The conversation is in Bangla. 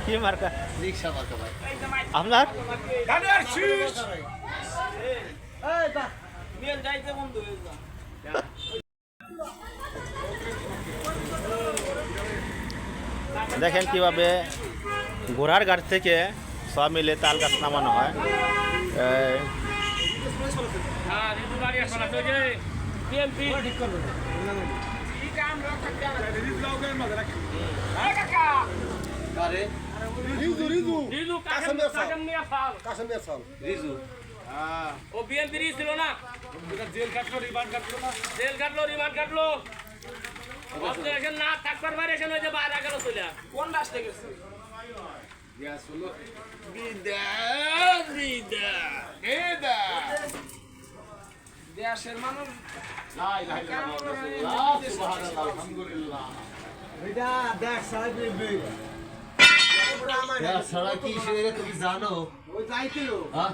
কি মার্কা? রিক্সা মার্কা ভাই। আপনার দেখেন কিভাবে ঘোড়ার ঘাট থেকে সব মিলে তাল গাছ নামানো হয়। ও বিএনপি ছিল না, জেল কাটলো, রিমান্ড কাটলো না, জেল কাটলো, রিমান্ড কাটলো। অবজেকশন না থাকবার বাইরে এখানে ওই যে বাইরে গেল চলে কোন রাস্তায় গেছে? গ্যাস হলো বিদায় বিদায় বিদায় দেশের মানুষ লাই লাই সুবহানাল্লাহ আলহামদুলিল্লাহ। এটা দেখ সারা ছাড়া কি সে তুমি জানো? ওই যাইতেও হ্যাঁ